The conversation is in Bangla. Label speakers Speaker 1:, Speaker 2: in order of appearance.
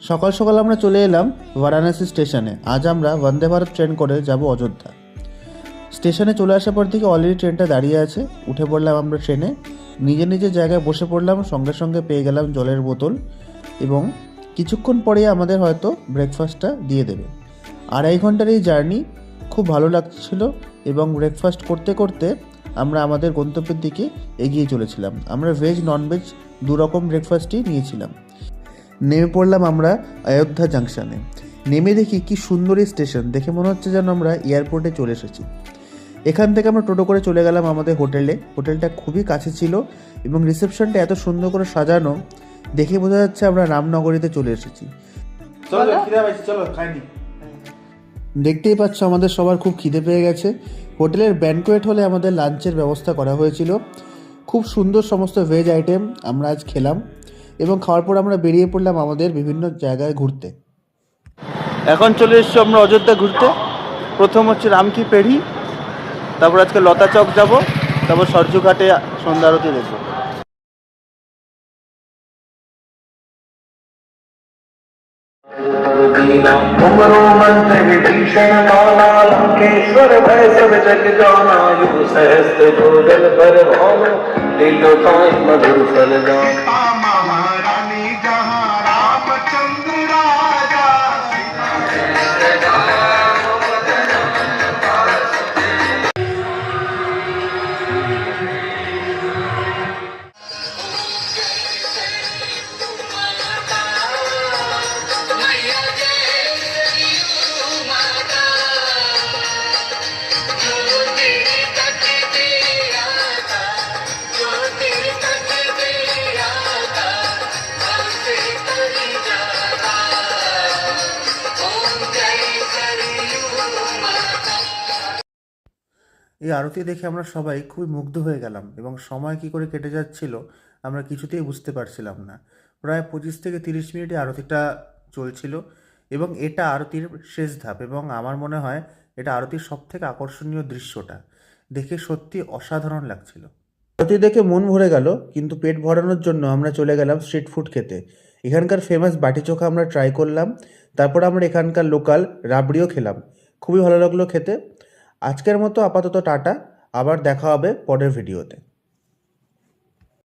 Speaker 1: সকাল সকাল আমরা চলে এলাম বারাণসী স্টেশনে। আজ আমরা বন্দে ভারত ট্রেন করে যাব অযোধ্যা। স্টেশনে চলে আসার পর থেকে অলরেডি ট্রেনটা দাঁড়িয়ে আছে। উঠে পড়লাম আমরা ট্রেনে, নিজের জায়গায় বসে পড়লাম। সঙ্গে সঙ্গে পেয়ে গেলাম জলের বোতল এবং কিছুক্ষণ পরেই আমাদের হয়তো ব্রেকফাস্টটা দিয়ে দেবে। 2.5 ঘন্টার এই জার্নি খুব ভালো লাগছিল এবং ব্রেকফাস্ট করতে করতে আমরা আমাদের গন্তব্যের দিকে এগিয়ে চলেছিলাম। আমরা ভেজ ননভেজ দুরকম ব্রেকফাস্টই নিয়েছিলাম। নেমে পড়লাম আমরা অযোধ্যা জাংশনে। নেমে দেখি কি সুন্দর এই স্টেশন, দেখে মনে হচ্ছে যেন আমরা এয়ারপোর্টে চলে এসেছি। এখান থেকে আমরা টোটো করে চলে গেলাম আমাদের হোটেলে। হোটেলটা খুবই কাছে ছিল এবং রিসেপশনটা এত সুন্দর করে সাজানো, দেখে বোঝা যাচ্ছে আমরা রামনগরীতে চলে এসেছি। দেখতেই পাচ্ছ আমাদের সবার খুব খিদে পেয়ে গেছে। হোটেলের ব্যানকোয়েট হলে আমাদের লাঞ্চের ব্যবস্থা করা হয়েছিল। খুব সুন্দর সমস্ত ভেজ আইটেম আমরা আজ খেলাম এবং খাওয়ার পর আমরা বেরিয়ে পড়লাম আমাদের বিভিন্ন জায়গায় ঘুরতে। এখন চলে এসেছি আমরা অযোধ্যা ঘুরতে। প্রথম হচ্ছে রামকি পেড়ি, তারপর আজকে লতা চক যাব, তারপর সরজুঘাটে সন্ধ্যা আরতি দেখবো।
Speaker 2: उमरो मंत्र विभीषण माना लंकेश्वर भय सब जग जाना युग सहस्त्र भूजल पर भानु लीलो ताई मधुर फल जान महारानी जहाँ रामचंद्र राजा
Speaker 1: এই আরতি দেখে আমরা সবাই খুবই মুগ্ধ হয়ে গেলাম এবং সময় কী করে কেটে যাচ্ছিল আমরা কিছুতেই বুঝতে পারছিলাম না। প্রায় 25 থেকে 30 মিনিটে আরতিটা চলছিল এবং এটা আরতির শেষ ধাপ এবং আমার মনে হয় এটা আরতির সবথেকে আকর্ষণীয় দৃশ্যটা। দেখে সত্যি অসাধারণ লাগছিল। আরতি দেখে মন ভরে গেল, কিন্তু পেট ভরানোর জন্য আমরা চলে গেলাম স্ট্রিট ফুড খেতে। এখানকার ফেমাস বাটি চোখা আমরা ট্রাই করলাম, তারপর আমরা এখানকার লোকাল রাবড়িও খেলাম। খুবই ভালো লাগলো খেতে। আজকের মতো আপাতত টাটা, আবার দেখা হবে পরের ভিডিওতে।